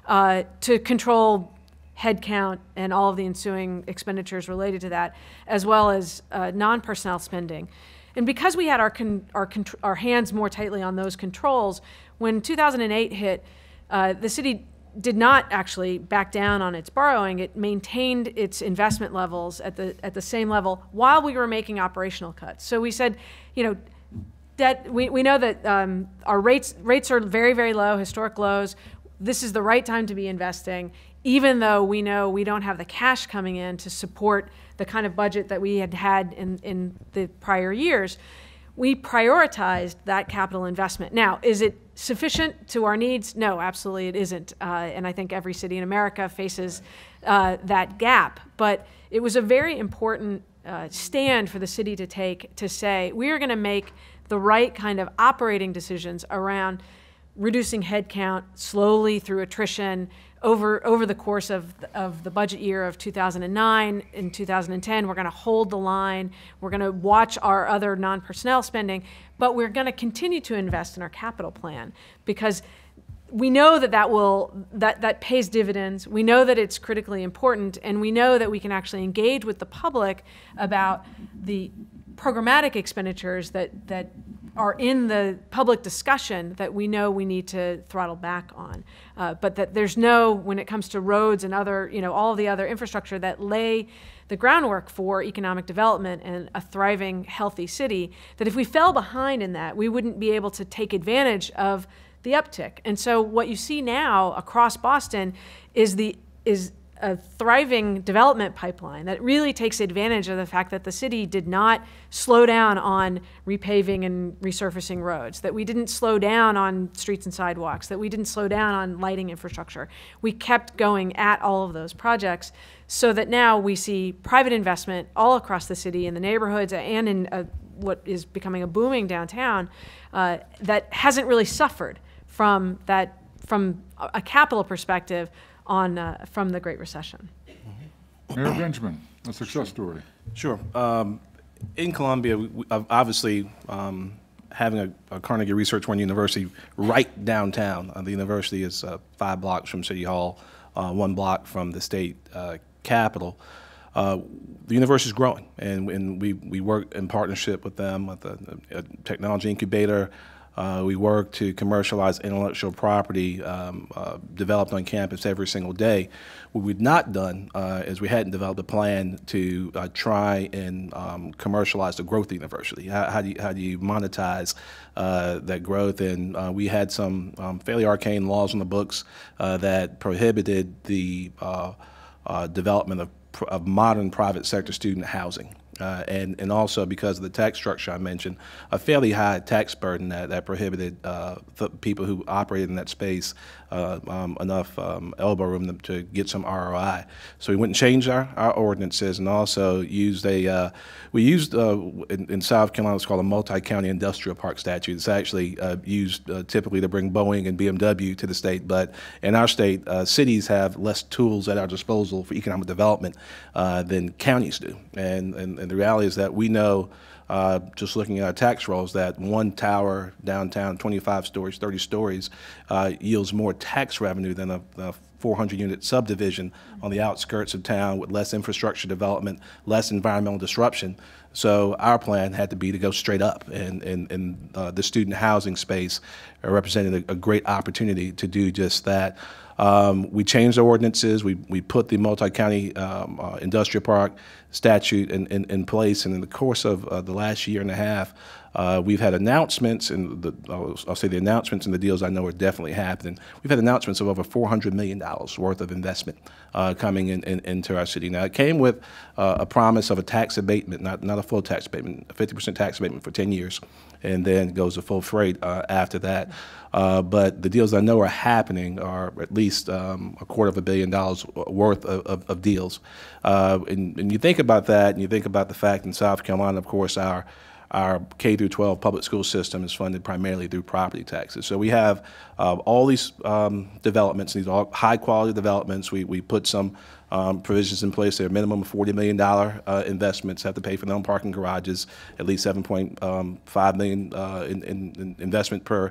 to control headcount and all of the ensuing expenditures related to that, as well as non-personnel spending. And because we had our hands more tightly on those controls, when 2008 hit, the city did not actually back down on its borrowing. It maintained its investment levels at the same level while we were making operational cuts. So we said, you know, that we know that our rates are very, very low, historic lows. This is the right time to be investing, even though we know we don't have the cash coming in to support the kind of budget that we had in the prior years. We prioritized that capital investment. Now, is it sufficient to our needs? No, absolutely it isn't. And I think every city in America faces that gap. But it was a very important stand for the city to take to say, we are going to make the right kind of operating decisions around reducing headcount slowly through attrition over the course of the budget year of 2009 and 2010. We're going to hold the line. We're going to watch our other non-personnel spending, but we're going to continue to invest in our capital plan because we know that pays dividends. We know that it's critically important, and we know that we can actually engage with the public about the programmatic expenditures that are in the public discussion that we know we need to throttle back on. But that there's no, when it comes to roads and other, you know, all of the other infrastructure that lay the groundwork for economic development and a thriving, healthy city, that if we fell behind in that, we wouldn't be able to take advantage of the uptick. And so what you see now across Boston is a thriving development pipeline that really takes advantage of the fact that the city did not slow down on repaving and resurfacing roads, that we didn't slow down on streets and sidewalks, that we didn't slow down on lighting infrastructure. We kept going at all of those projects so that now we see private investment all across the city in the neighborhoods and in what is becoming a booming downtown that hasn't really suffered from a capital perspective from the Great Recession. Mayor Benjamin, a success story. Sure. In Columbia, obviously, having a Carnegie Research One university right downtown. The university is 5 blocks from City Hall, 1 block from the state capitol. The university is growing, and we work in partnership with them with a technology incubator. We work to commercialize intellectual property developed on campus every single day. What we've not done is we hadn't developed a plan to try and commercialize the growth of the university. How do you monetize that growth? And we had some fairly arcane laws on the books that prohibited the development of modern private sector student housing. And also because of the tax structure I mentioned, a fairly high tax burden that prohibited the people who operated in that space enough elbow room to get some ROI. So we went and changed our ordinances, and also used in South Carolina what's called a multi-county industrial park statute. It's actually used typically to bring Boeing and BMW to the state, but in our state, cities have less tools at our disposal for economic development than counties do. And the reality is that we know, just looking at our tax rolls, that one tower downtown, 25 stories, 30 stories, yields more tax revenue than a 400-unit subdivision on the outskirts of town with less infrastructure development, less environmental disruption. So our plan had to be to go straight up, and the student housing space represented a great opportunity to do just that. We changed our ordinances. We put the multi-county industrial park statute in place, and in the course of the last year and a half, we've had announcements, and I'll say the announcements and the deals I know are definitely happening. We've had announcements of over $400 million worth of investment coming into our city. Now, it came with a promise of a tax abatement, not a full tax abatement, a 50% tax abatement for 10 years, and then goes to full freight after that. But the deals I know are happening are at least $250 million worth of deals. And you think about that, and you think about the fact in South Carolina, of course, our K through 12 public school system is funded primarily through property taxes. So we have all these developments, these are high quality developments. We put some provisions in place. There are a minimum of $40 million investments, have to pay for their own parking garages, at least $7.5 million in investment per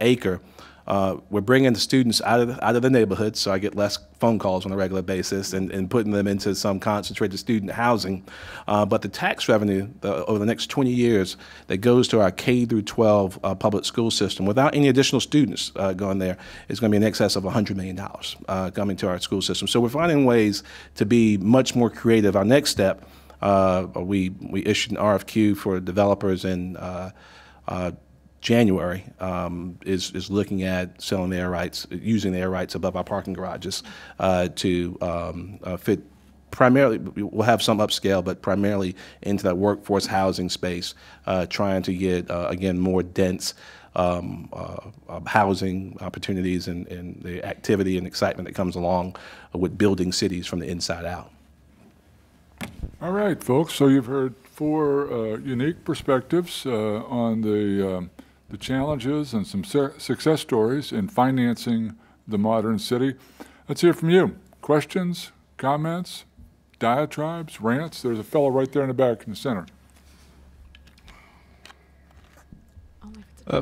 acre. we're bringing the students out of the neighborhood, so I get less phone calls on a regular basis, and putting them into some concentrated student housing. But the tax revenue over the next 20 years that goes to our K through 12 public school system, without any additional students going there, is going to be in excess of $100 million coming to our school system. So we're finding ways to be much more creative. Our next step, we issued an RFQ for developers in January, is looking at selling the air rights, using the air rights above our parking garages to fit primarily, we'll have some upscale, but primarily into that workforce housing space, trying to get, again, more dense housing opportunities and the activity and excitement that comes along with building cities from the inside out. All right, folks, so you've heard four unique perspectives on the challenges and some success stories in financing the modern city. Let's hear from you. Questions, comments, diatribes, rants? There's a fellow right there in the back in the center.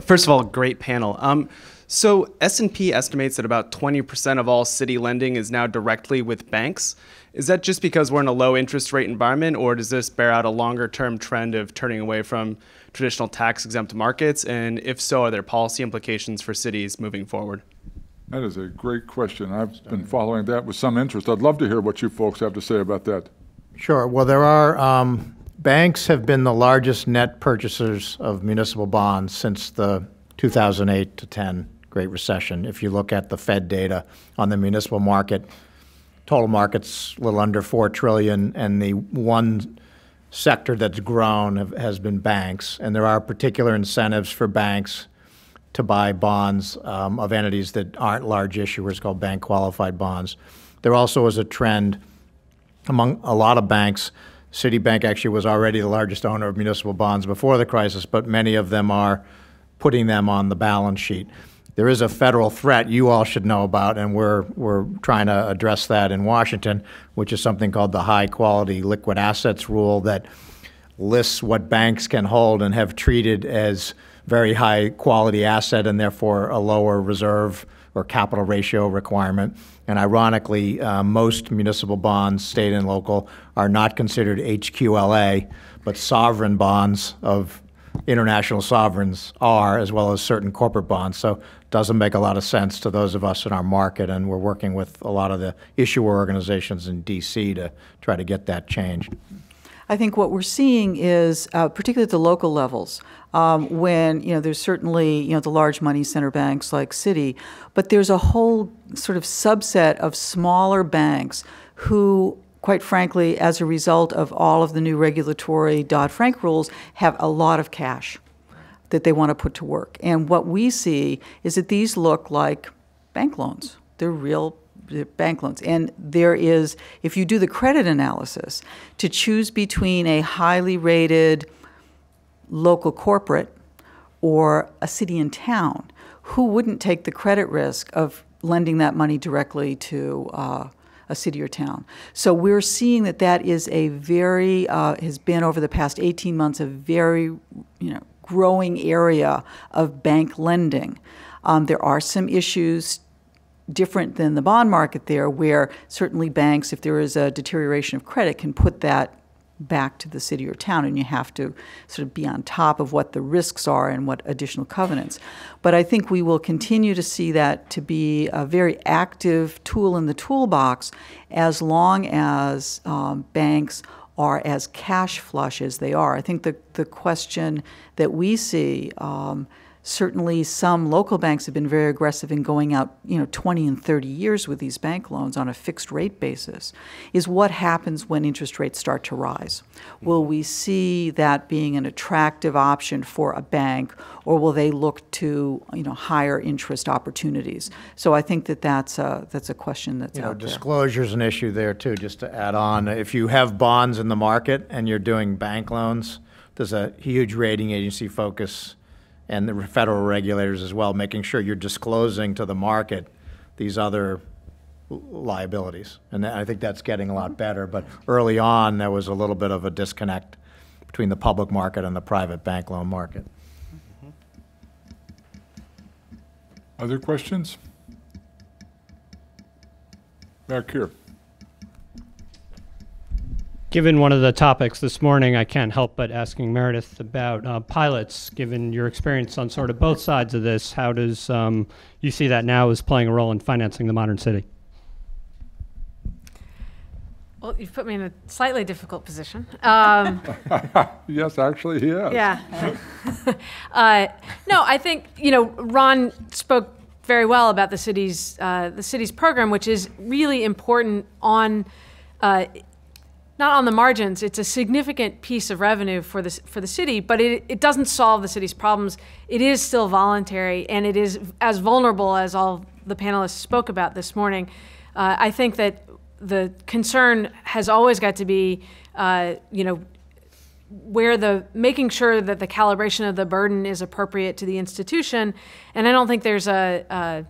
First of all, great panel. So S&P estimates that about 20% of all city lending is now directly with banks. Is that just because we're in a low interest rate environment, or does this bear out a longer term trend of turning away from traditional tax exempt markets? And if so, are there policy implications for cities moving forward? That is a great question. I've been following that with some interest. I'd love to hear what you folks have to say about that. Sure. Well, there are, banks have been the largest net purchasers of municipal bonds since the 2008 to 10 Great Recession. If you look at the Fed data on the municipal market, total market's a little under $4 trillion, and the one sector that's grown has been banks. And there are particular incentives for banks to buy bonds of entities that aren't large issuers, called bank qualified bonds. There also is a trend among a lot of banks. Citibank actually was already the largest owner of municipal bonds before the crisis, but many of them are putting them on the balance sheet. There is a federal threat you all should know about, and we're trying to address that in Washington, which is something called the High Quality Liquid Assets Rule that lists what banks can hold and have treated as very high quality asset and therefore a lower reserve or capital ratio requirement. And ironically, most municipal bonds, state and local, are not considered HQLA, but sovereign bonds of international sovereigns are, as well as certain corporate bonds. So it doesn't make a lot of sense to those of us in our market, and we're working with a lot of the issuer organizations in D.C. to try to get that changed. I think what we're seeing is, particularly at the local levels, when, there's certainly, the large money center banks like Citi, but there's a whole sort of subset of smaller banks who, quite frankly, as a result of all of the new regulatory Dodd-Frank rules, have a lot of cash that they want to put to work. And what we see is that these look like bank loans. They're real bank loans. And there is, if you do the credit analysis, to choose between a highly rated local corporate or a city and town, who wouldn't take the credit risk of lending that money directly to a city or town? So we're seeing that that is a very, has been over the past 18 months, a very, growing area of bank lending. There are some issues different than the bond market there, where certainly banks, if there is a deterioration of credit, can put that back to the city or town, and you have to sort of be on top of what the risks are and what additional covenants. But I think we will continue to see that to be a very active tool in the toolbox as long as banks are as cash flush as they are. I think the question that we see, certainly some local banks have been very aggressive in going out, 20 and 30 years with these bank loans on a fixed rate basis, is what happens when interest rates start to rise. Will we see that being an attractive option for a bank, or will they look to, higher interest opportunities? So I think that that's a question that's out there. Disclosure is an issue there too, just to add on. If you have bonds in the market and you're doing bank loans, there's a huge rating agency focus, and the federal regulators as well, making sure you're disclosing to the market these other liabilities. And I think that's getting a lot better. But early on, there was a little bit of a disconnect between the public market and the private bank loan market. Other questions? Back here. Given one of the topics this morning, I can't help but asking Meredith about pilots. Given your experience on sort of both sides of this, how does you see that now as playing a role in financing the modern city? Well, you've put me in a slightly difficult position. Yes, actually, he has. Yeah. No, I think, Ron spoke very well about the city's program, which is really important on, not on the margins. It's a significant piece of revenue for the city, but it doesn't solve the city's problems. It is still voluntary, and it is as vulnerable as all the panelists spoke about this morning. I think that the concern has always got to be, making sure that the calibration of the burden is appropriate to the institution. And I don't think there's a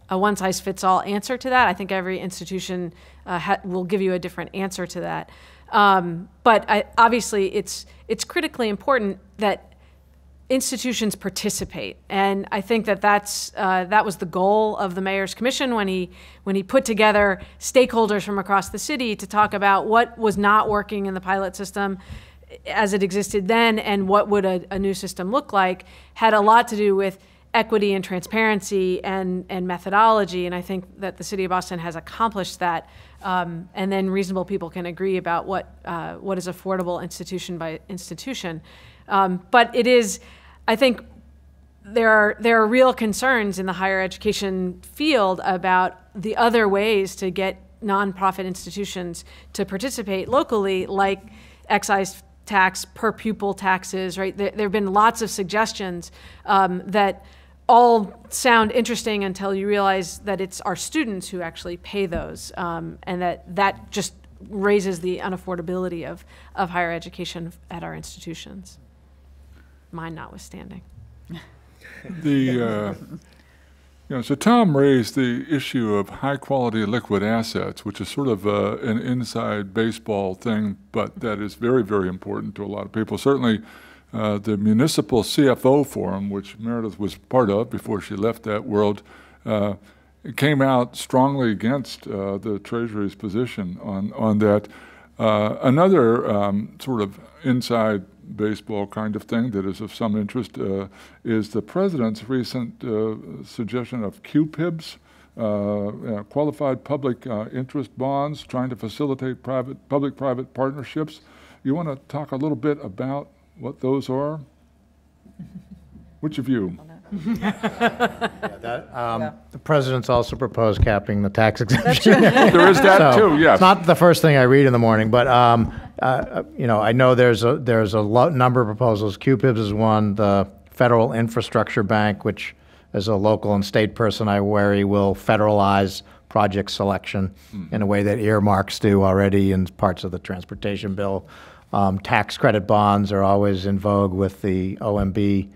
one-size-fits-all answer to that. I think every institution will give you a different answer to that. But obviously, it's critically important that institutions participate, and I think that that was the goal of the Mayor's Commission when he put together stakeholders from across the city to talk about what was not working in the pilot system as it existed then, and what would a new system look like. Had a lot to do with equity and transparency and methodology, and I think that the City of Boston has accomplished that. And then reasonable people can agree about what is affordable institution by institution. But it is, I think, there are real concerns in the higher education field about the other ways to get nonprofit institutions to participate locally, like excise tax, per pupil taxes, right? There have been lots of suggestions that all sound interesting until you realize that it's our students who actually pay those, and that just raises the unaffordability of higher education at our institutions, mine notwithstanding. So Tom raised the issue of high-quality liquid assets, which is sort of an inside baseball thing, but that is very, very important to a lot of people. Certainly, the Municipal CFO Forum, which Meredith was part of before she left that world, came out strongly against the Treasury's position on that. Another sort of inside baseball kind of thing that is of some interest is the President's recent suggestion of QPIBs, qualified public interest bonds, trying to facilitate public-private partnerships. You want to talk a little bit about what those are? Which of you? The President's also proposed capping the tax exemption. There is that too, yes. It's not the first thing I read in the morning, but I know there's a number of proposals. QPIBs is one. The Federal Infrastructure Bank, which as a local and state person I worry will federalize project selection in a way that earmarks do already in parts of the transportation bill. Tax credit bonds are always in vogue with the OMB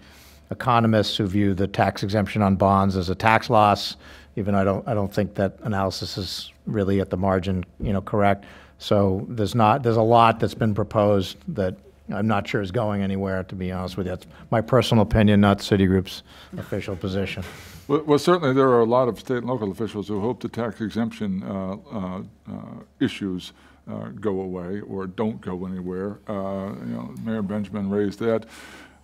economists who view the tax exemption on bonds as a tax loss. Even I don't think that analysis is really at the margin, correct. So there's a lot that's been proposed that I'm not sure is going anywhere, to be honest with you. That's my personal opinion, not Citigroup's official position. Well, certainly there are a lot of state and local officials who hope the tax exemption issues go away or don't go anywhere. Mayor Benjamin raised that.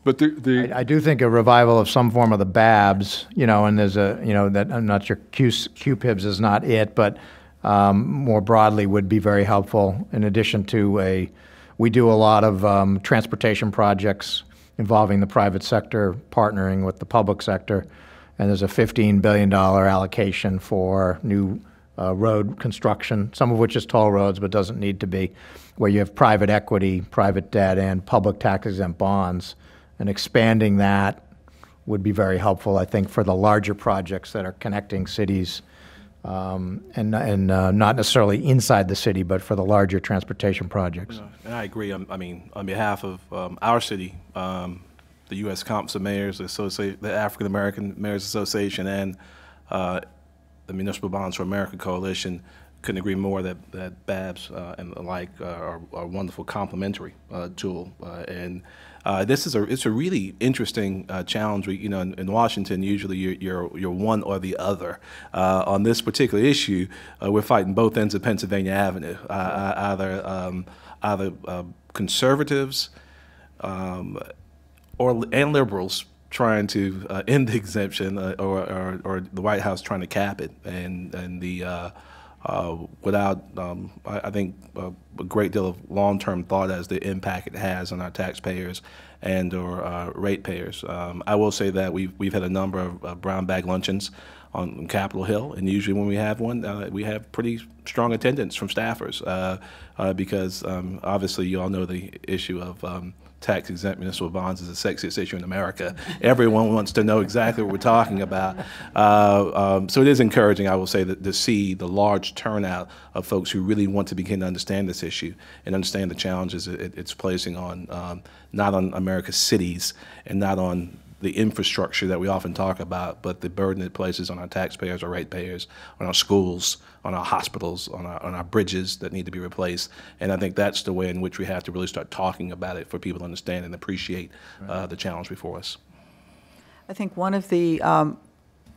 But I do think a revival of some form of the BABs, and there's that I'm not sure QPIBs is not it, but more broadly would be very helpful. In addition to we do a lot of transportation projects involving the private sector partnering with the public sector, and there's a $15 billion allocation for new road construction, some of which is toll roads but doesn't need to be, where you have private equity, private debt, and public tax-exempt bonds. And expanding that would be very helpful, I think, for the larger projects that are connecting cities, and not necessarily inside the city, but for the larger transportation projects. And I agree. I mean, on behalf of our city, the U.S. Conference of Mayors, the African American Mayors Association, and the Municipal Bonds for America Coalition, couldn't agree more that BABS and the like are a wonderful complementary tool. It's a really interesting challenge. In Washington, usually you're one or the other. On this particular issue, we're fighting both ends of Pennsylvania Avenue, either conservatives and liberals trying to end the exemption, or the White House trying to cap it, without, I think, a great deal of long-term thought as the impact it has on our taxpayers and/or ratepayers. I will say that we've had a number of brown bag luncheons on Capitol Hill, and usually when we have one, we have pretty strong attendance from staffers because obviously you all know the issue of tax-exempt municipal bonds is the sexiest issue in America. Everyone wants to know exactly what we're talking about. So it is encouraging, I will say, to see the large turnout of folks who really want to begin to understand this issue and understand the challenges it's placing on, not on America's cities and not on the infrastructure that we often talk about, but the burden it places on our taxpayers, our ratepayers, on our schools, on our hospitals, on our bridges that need to be replaced. And I think that's the way in which we have to really start talking about it for people to understand and appreciate the challenge before us. I think one of the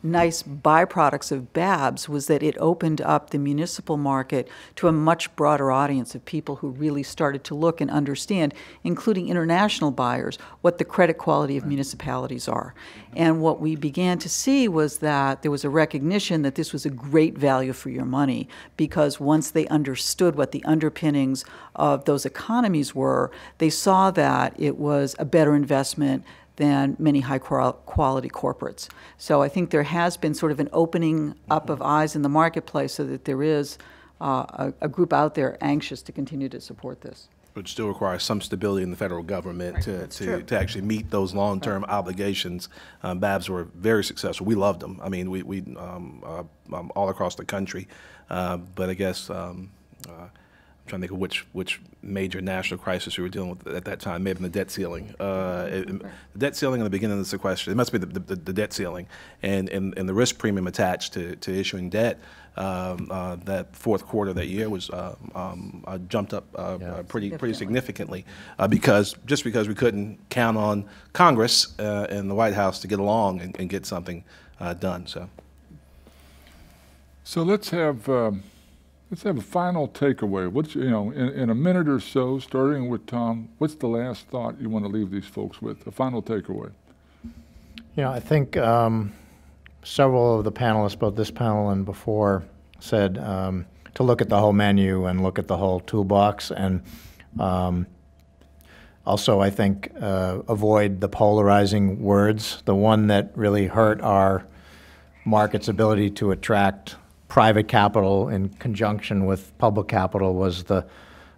nice byproducts of BABS was that it opened up the municipal market to a much broader audience of people who really started to look and understand, including international buyers, what the credit quality of municipalities are. And what we began to see was that there was a recognition that this was a great value for your money, because once they understood what the underpinnings of those economies were, they saw that it was a better investment than many high-quality corporates. So I think there has been sort of an opening up of eyes in the marketplace so that there is a group out there anxious to continue to support this. But still requires some stability in the federal government to actually meet those long-term obligations. BABS were very successful. We loved them. I mean, we all across the country. But I guess I'm trying to think of which major national crisis we were dealing with at that time. Maybe the debt ceiling. The debt ceiling in the beginning of the sequester. It must be the debt ceiling and the risk premium attached to issuing debt. That fourth quarter of that year was jumped up pretty significantly because we couldn't count on Congress and the White House to get along and get something done. So let's have a final takeaway. What's, in a minute or so, starting with Tom, what's the last thought you want to leave these folks with? A final takeaway. I think several of the panelists, both this panel and before, said to look at the whole menu and look at the whole toolbox, and also I think avoid the polarizing words. The one that really hurt our market's ability to attract private capital in conjunction with public capital was the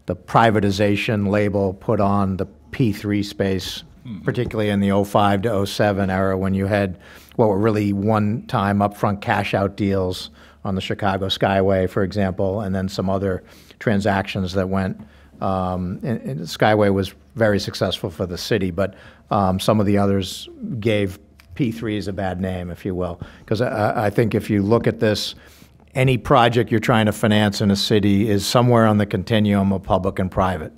privatization label put on the P3 space, particularly in the 05 to 07 era, when you had what were really one-time upfront cash-out deals on the Chicago Skyway, for example, and then some other transactions that went. And Skyway was very successful for the city, but some of the others gave P3s a bad name, if you will. Because I think if you look at this, any project you're trying to finance in a city is somewhere on the continuum of public and private.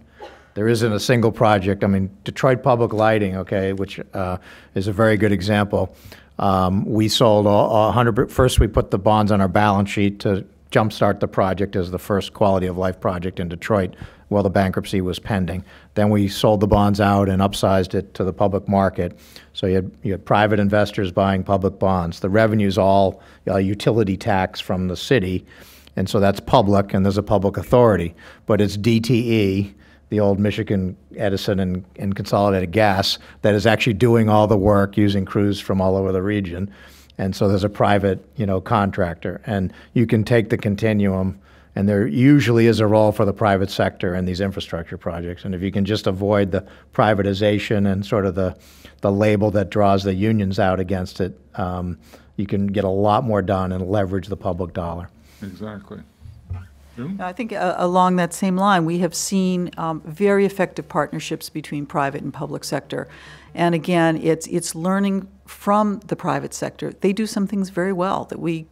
There isn't a single project. I mean, Detroit Public Lighting, okay, which is a very good example. We sold 100. First, we put the bonds on our balance sheet to jumpstart the project as the first quality of life project in Detroit while the bankruptcy was pending. Then we sold the bonds out and upsized it to the public market. So you had private investors buying public bonds. The revenue's all utility tax from the city, and so that's public, and there's a public authority. But it's DTE, the old Michigan Edison and Consolidated Gas, that is actually doing all the work using crews from all over the region. And so there's a private, contractor. And you can take the continuum, and there usually is a role for the private sector in these infrastructure projects. And if you can just avoid the privatization and sort of the label that draws the unions out against it, you can get a lot more done and leverage the public dollar. Exactly. I think along that same line, we have seen very effective partnerships between private and public sector. And again, it's learning from the private sector. They do some things very well that we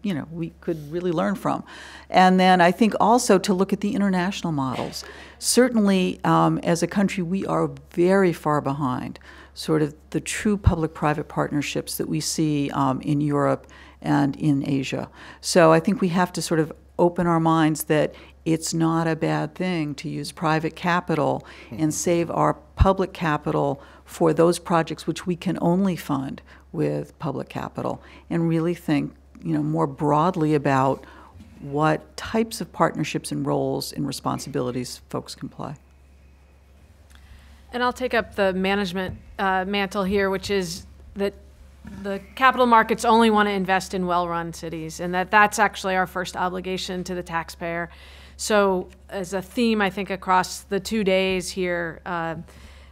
could really learn from. And then I think also to look at the international models. Certainly, as a country, we are very far behind sort of the true public-private partnerships that we see in Europe and in Asia. So I think we have to sort of open our minds that it's not a bad thing to use private capital and save our public capital for those projects which we can only fund with public capital, and really think, more broadly about what types of partnerships and roles and responsibilities folks can play. And I'll take up the management mantle here, which is that the capital markets only want to invest in well-run cities, and that's actually our first obligation to the taxpayer. So as a theme, I think, across the 2 days here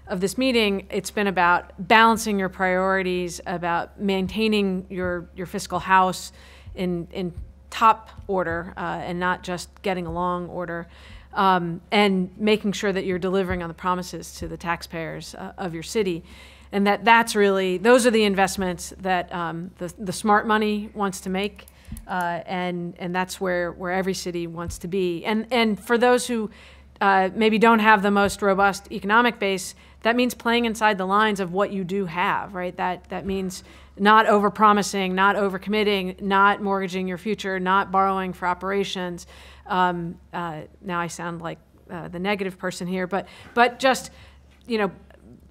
of this meeting, it's been about balancing your priorities, about maintaining your fiscal house in top order and not just getting along order, and making sure that you're delivering on the promises to the taxpayers of your city. And that's really, those are the investments that the smart money wants to make, and that's where every city wants to be. And for those who maybe don't have the most robust economic base, that means playing inside the lines of what you do have, right? That means not overpromising, not overcommitting, not mortgaging your future, not borrowing for operations. Now I sound like the negative person here, but just,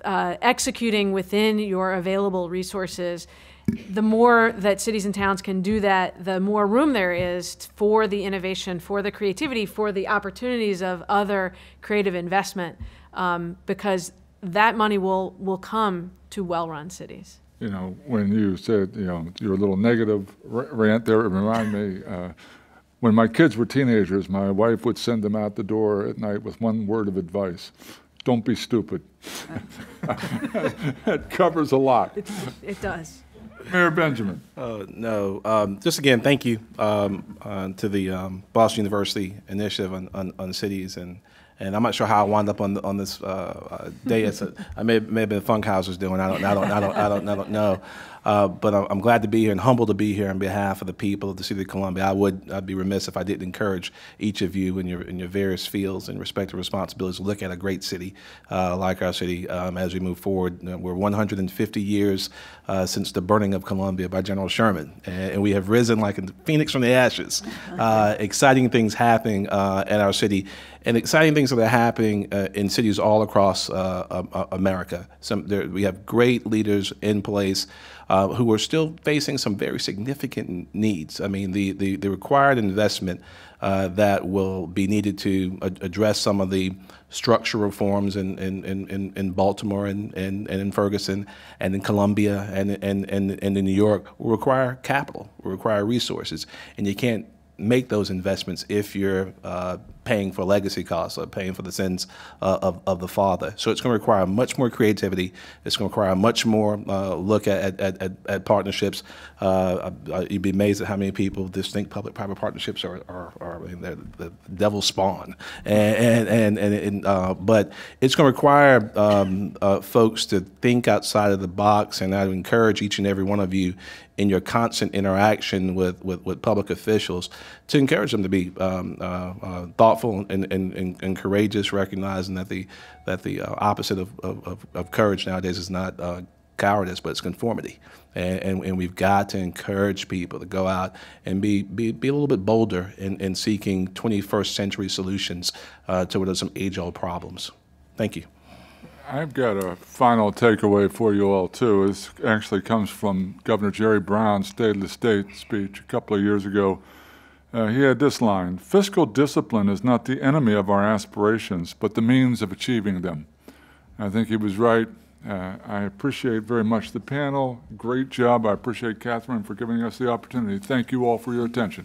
executing within your available resources. The more that cities and towns can do that, the more room there is for the innovation, for the creativity, for the opportunities of other creative investment, because that money will come to well-run cities. When you said, your little negative rant there, it reminded me, when my kids were teenagers, my wife would send them out the door at night with one word of advice: don't be stupid. That covers a lot. It does. Mayor Benjamin. No, just again, thank you to the Boston University Initiative on cities, and I'm not sure how I wound up on this day. I may have been Funkhauser's doing. I don't know. But I'm glad to be here and humbled to be here on behalf of the people of the City of Columbia. I'd be remiss if I didn't encourage each of you in your various fields and respective responsibilities to look at a great city like our city as we move forward. We're 150 years since the burning of Columbia by General Sherman, and we have risen like a phoenix from the ashes. Exciting things happening at our city, and exciting things that are happening in cities all across America. We have great leaders in place who are still facing some very significant needs. I mean, the required investment that will be needed to address some of the structural reforms in Baltimore and in Ferguson and in Columbia and in New York will require capital, will require resources, and you can't make those investments if you're paying for legacy costs or paying for the sins of the father. So it's going to require much more creativity. It's going to require much more look at partnerships. You'd be amazed at how many people just think public-private partnerships are they're the devil's spawn. But it's going to require folks to think outside of the box, and I would encourage each and every one of you in your constant interaction with public officials to encourage them to be thoughtful and courageous, recognizing that the opposite of courage nowadays is not cowardice, but it's conformity. And we've got to encourage people to go out and be a little bit bolder in seeking 21st century solutions to what are some age-old problems. Thank you. I've got a final takeaway for you all, too. This actually comes from Governor Jerry Brown's State of the State speech a couple of years ago. He had this line: "Fiscal discipline is not the enemy of our aspirations, but the means of achieving them." I think he was right. I appreciate very much the panel. Great job. I appreciate Catherine for giving us the opportunity. Thank you all for your attention.